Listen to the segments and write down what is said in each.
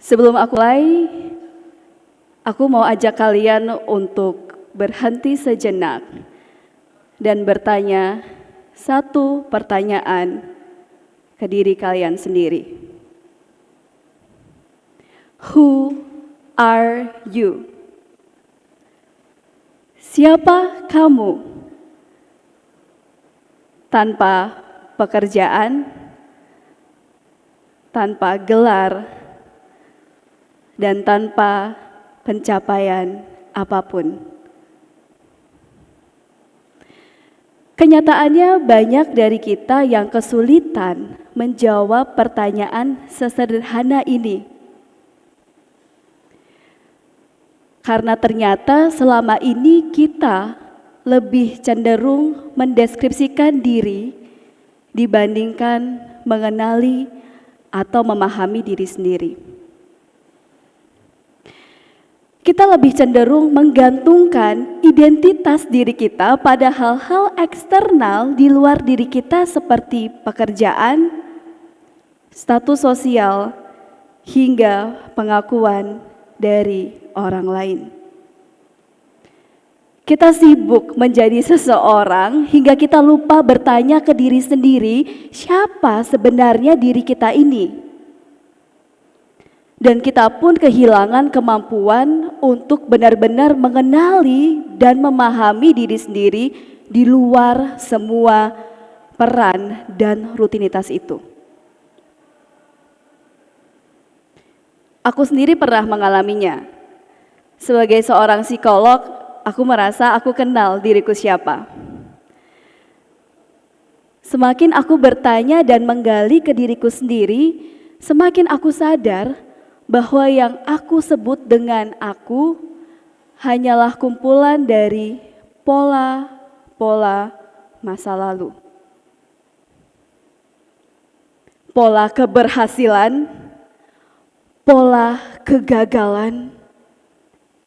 Sebelum aku mulai, aku mau ajak kalian untuk berhenti sejenak dan bertanya satu pertanyaan ke diri kalian sendiri. Who are you? Siapa kamu? Tanpa pekerjaan, tanpa gelar, dan tanpa pencapaian apapun. Kenyataannya banyak dari kita yang kesulitan menjawab pertanyaan sesederhana ini. Karena ternyata selama ini kita lebih cenderung mendeskripsikan diri dibandingkan mengenali atau memahami diri sendiri. Kita lebih cenderung menggantungkan identitas diri kita pada hal-hal eksternal di luar diri kita seperti pekerjaan, status sosial, hingga pengakuan dari orang lain. Kita sibuk menjadi seseorang hingga kita lupa bertanya ke diri sendiri, siapa sebenarnya diri kita ini? Dan kita pun kehilangan kemampuan untuk benar-benar mengenali dan memahami diri sendiri di luar semua peran dan rutinitas itu. Aku sendiri pernah mengalaminya. Sebagai seorang psikolog, aku merasa aku kenal diriku siapa. Semakin aku bertanya dan menggali ke diriku sendiri, semakin aku sadar bahwa yang aku sebut dengan aku hanyalah kumpulan dari pola-pola masa lalu. Pola keberhasilan, pola kegagalan,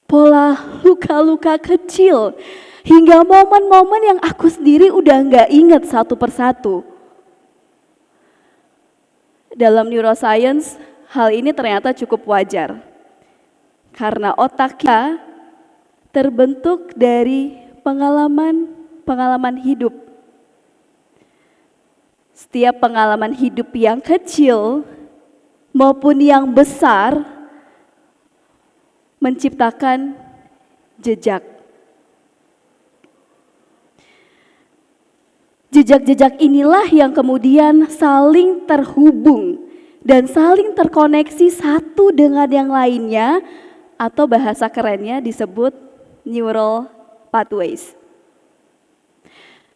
pola luka-luka kecil, hingga momen-momen yang aku sendiri udah gak ingat satu persatu. Dalam neuroscience, hal ini ternyata cukup wajar, karena otak kita terbentuk dari pengalaman hidup. Setiap pengalaman hidup yang kecil maupun yang besar menciptakan jejak. Jejak-jejak inilah yang kemudian saling terhubung dan saling terkoneksi satu dengan yang lainnya, atau bahasa kerennya disebut neural pathways.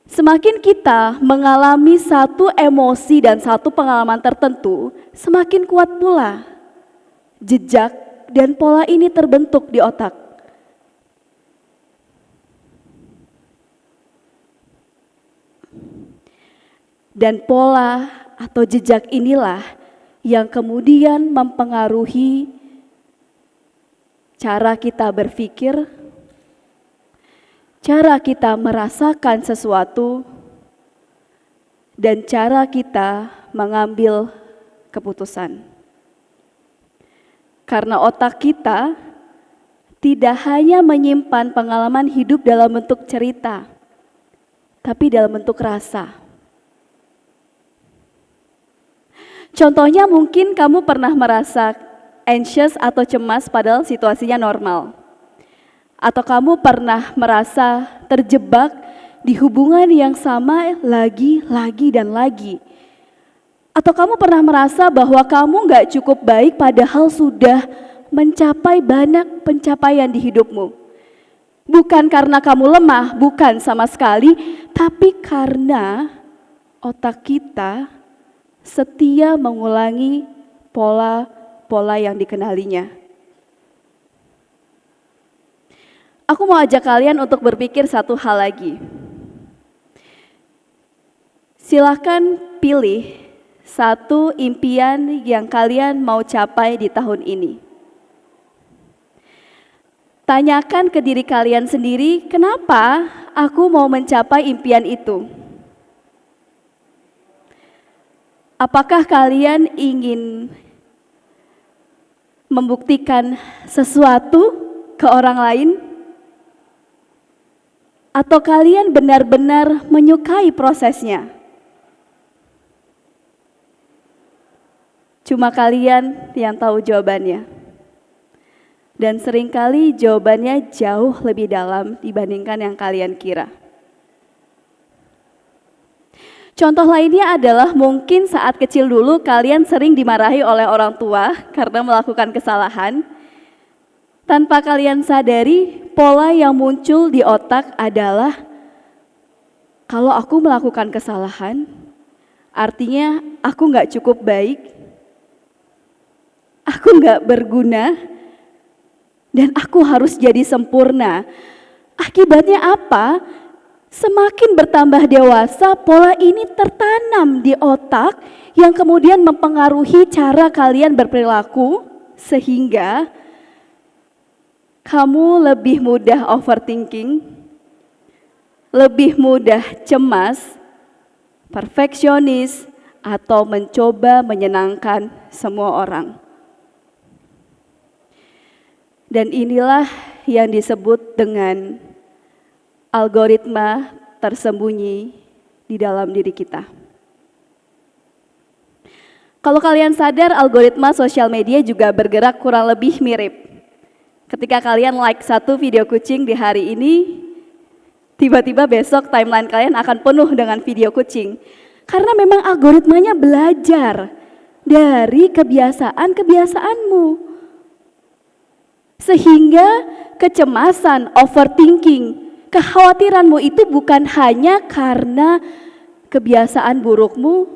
Semakin kita mengalami satu emosi dan satu pengalaman tertentu, semakin kuat pula jejak dan pola ini terbentuk di otak. Dan pola atau jejak inilah yang kemudian mempengaruhi cara kita berpikir, cara kita merasakan sesuatu, dan cara kita mengambil keputusan. Karena otak kita tidak hanya menyimpan pengalaman hidup dalam bentuk cerita, tapi dalam bentuk rasa. Contohnya mungkin kamu pernah merasa anxious atau cemas padahal situasinya normal. Atau kamu pernah merasa terjebak di hubungan yang sama lagi dan lagi. Atau kamu pernah merasa bahwa kamu gak cukup baik padahal sudah mencapai banyak pencapaian di hidupmu. Bukan karena kamu lemah, bukan sama sekali, tapi karena otak kita setia mengulangi pola-pola yang dikenalinya. Aku mau ajak kalian untuk berpikir satu hal lagi. Silakan pilih satu impian yang kalian mau capai di tahun ini. Tanyakan ke diri kalian sendiri, kenapa aku mau mencapai impian itu? Apakah kalian ingin membuktikan sesuatu ke orang lain? Atau kalian benar-benar menyukai prosesnya? Cuma kalian yang tahu jawabannya. Dan seringkali jawabannya jauh lebih dalam dibandingkan yang kalian kira. Contoh lainnya adalah mungkin saat kecil dulu kalian sering dimarahi oleh orang tua karena melakukan kesalahan. Tanpa kalian sadari, pola yang muncul di otak adalah kalau aku melakukan kesalahan, artinya aku nggak cukup baik, aku nggak berguna, dan aku harus jadi sempurna. Akibatnya apa? Semakin bertambah dewasa, pola ini tertanam di otak yang kemudian mempengaruhi cara kalian berperilaku sehingga kamu lebih mudah overthinking, lebih mudah cemas, perfeksionis, atau mencoba menyenangkan semua orang. Dan inilah yang disebut dengan algoritma tersembunyi di dalam diri kita. Kalau kalian sadar, algoritma sosial media juga bergerak kurang lebih mirip. Ketika kalian like satu video kucing di hari ini, tiba-tiba besok timeline kalian akan penuh dengan video kucing. Karena memang algoritmanya belajar dari kebiasaan-kebiasaanmu. Sehingga kecemasan, overthinking, kekhawatiranmu itu bukan hanya karena kebiasaan burukmu,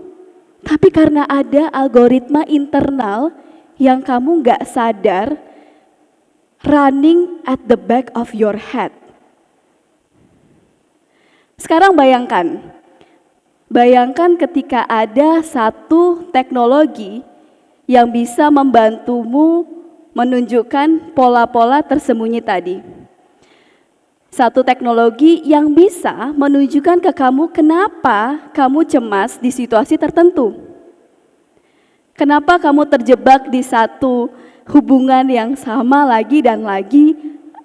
tapi karena ada algoritma internal yang kamu nggak sadar running at the back of your head. Sekarang bayangkan ketika ada satu teknologi yang bisa membantumu menunjukkan pola-pola tersembunyi tadi. Satu teknologi yang bisa menunjukkan ke kamu kenapa kamu cemas di situasi tertentu. Kenapa kamu terjebak di satu hubungan yang sama lagi dan lagi,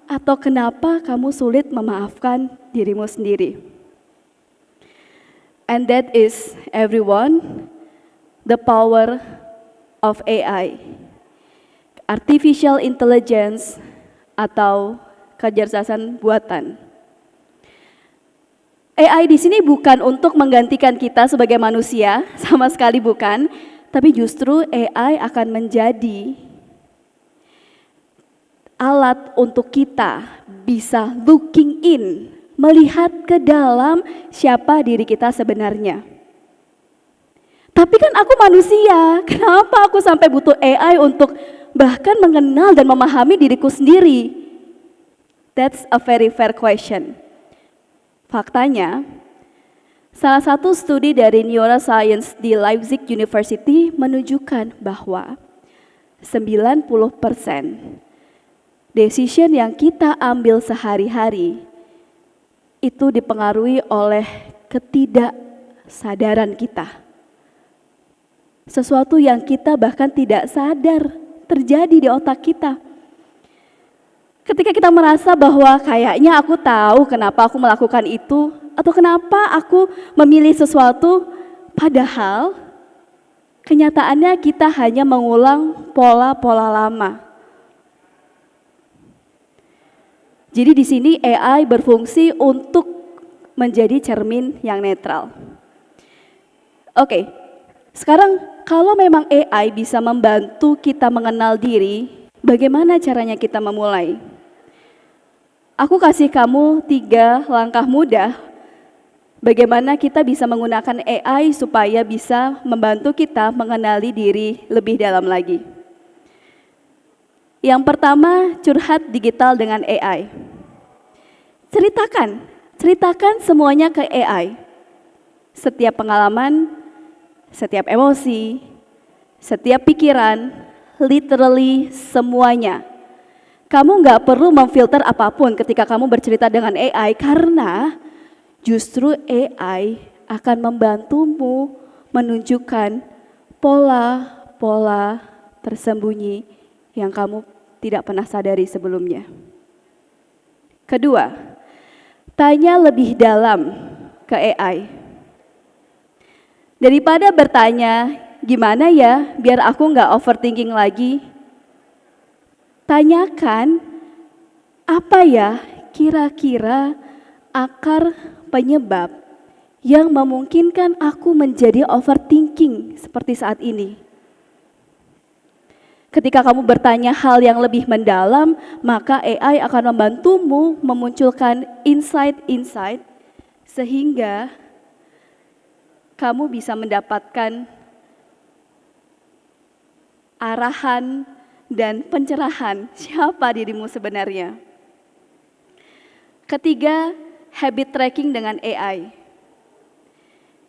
atau kenapa kamu sulit memaafkan dirimu sendiri. And that is, everyone, the power of AI. Artificial intelligence atau kecerdasan buatan. AI di sini bukan untuk menggantikan kita sebagai manusia, sama sekali bukan, tapi justru AI akan menjadi alat untuk kita bisa looking in, melihat ke dalam siapa diri kita sebenarnya. Tapi kan aku manusia, kenapa aku sampai butuh AI untuk bahkan mengenal dan memahami diriku sendiri? That's a very fair question. Faktanya, salah satu studi dari neuroscience di Leipzig University menunjukkan bahwa 90% decision yang kita ambil sehari-hari itu dipengaruhi oleh ketidaksadaran kita. Sesuatu yang kita bahkan tidak sadar terjadi di otak kita. Ketika kita merasa bahwa kayaknya aku tahu kenapa aku melakukan itu, atau kenapa aku memilih sesuatu, padahal kenyataannya kita hanya mengulang pola-pola lama. Jadi di sini AI berfungsi untuk menjadi cermin yang netral. Oke, sekarang kalau memang AI bisa membantu kita mengenal diri, bagaimana caranya kita memulai? Aku kasih kamu 3 langkah mudah bagaimana kita bisa menggunakan AI supaya bisa membantu kita mengenali diri lebih dalam lagi. Yang pertama, curhat digital dengan AI. Ceritakan semuanya ke AI. Setiap pengalaman, setiap emosi, setiap pikiran, literally semuanya. Kamu nggak perlu memfilter apapun ketika kamu bercerita dengan AI karena justru AI akan membantumu menunjukkan pola-pola tersembunyi yang kamu tidak pernah sadari sebelumnya. Kedua, tanya lebih dalam ke AI. Daripada bertanya, gimana ya biar aku nggak overthinking lagi, tanyakan, apa ya kira-kira akar penyebab yang memungkinkan aku menjadi overthinking seperti saat ini. Ketika kamu bertanya hal yang lebih mendalam, maka AI akan membantumu memunculkan insight-insight sehingga kamu bisa mendapatkan arahan dan pencerahan siapa dirimu sebenarnya. Ketiga, habit tracking dengan AI.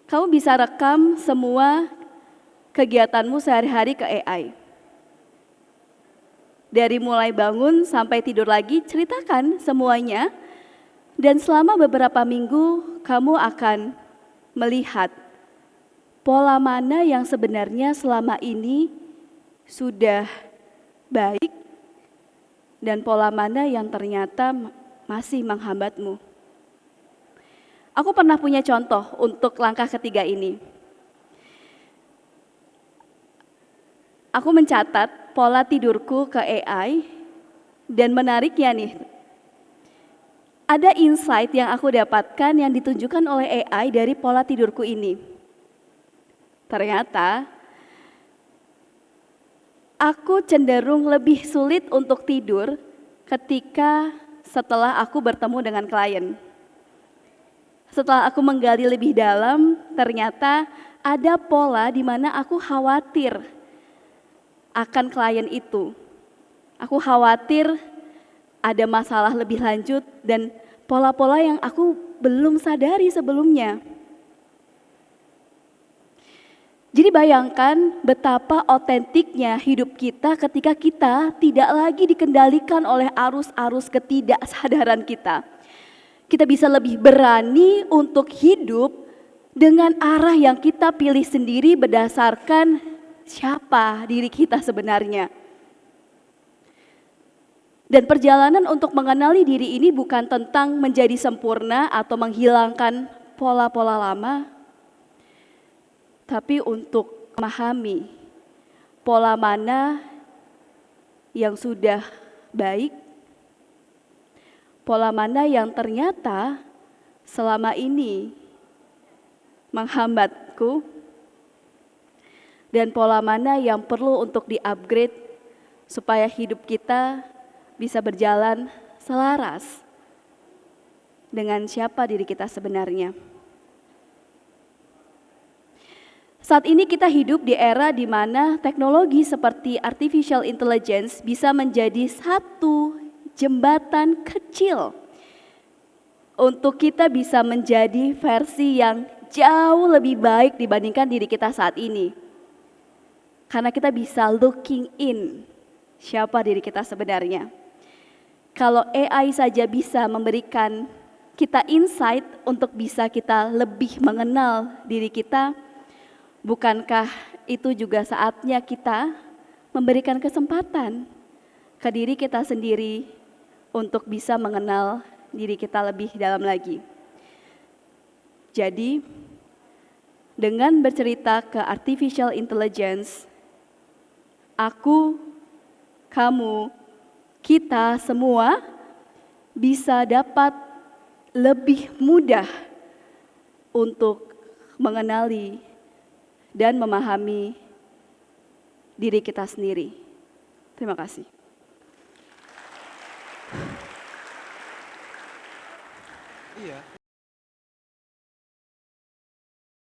Kamu bisa rekam semua kegiatanmu sehari-hari ke AI. Dari mulai bangun sampai tidur lagi, ceritakan semuanya. Dan selama beberapa minggu, kamu akan melihat pola mana yang sebenarnya selama ini sudah baik dan pola mana yang ternyata masih menghambatmu. Aku pernah punya contoh untuk langkah ketiga ini. Aku mencatat pola tidurku ke AI dan menariknya nih, ada insight yang aku dapatkan yang ditunjukkan oleh AI dari pola tidurku ini. Ternyata aku cenderung lebih sulit untuk tidur ketika setelah aku bertemu dengan klien. Setelah aku menggali lebih dalam, ternyata ada pola di mana aku khawatir akan klien itu. Aku khawatir ada masalah lebih lanjut dan pola-pola yang aku belum sadari sebelumnya. Jadi bayangkan betapa otentiknya hidup kita ketika kita tidak lagi dikendalikan oleh arus-arus ketidaksadaran kita. Kita bisa lebih berani untuk hidup dengan arah yang kita pilih sendiri berdasarkan siapa diri kita sebenarnya. Dan perjalanan untuk mengenali diri ini bukan tentang menjadi sempurna atau menghilangkan pola-pola lama, tapi untuk memahami pola mana yang sudah baik, pola mana yang ternyata selama ini menghambatku, dan pola mana yang perlu untuk di-upgrade supaya hidup kita bisa berjalan selaras dengan siapa diri kita sebenarnya. Saat ini kita hidup di era di mana teknologi seperti artificial intelligence bisa menjadi satu jembatan kecil untuk kita bisa menjadi versi yang jauh lebih baik dibandingkan diri kita saat ini. Karena kita bisa looking in siapa diri kita sebenarnya. Kalau AI saja bisa memberikan kita insight untuk bisa kita lebih mengenal diri kita, bukankah itu juga saatnya kita memberikan kesempatan ke diri kita sendiri untuk bisa mengenal diri kita lebih dalam lagi. Jadi, dengan bercerita ke artificial intelligence, aku, kamu, kita semua bisa dapat lebih mudah untuk mengenali dan memahami diri kita sendiri. Terima kasih. Iya.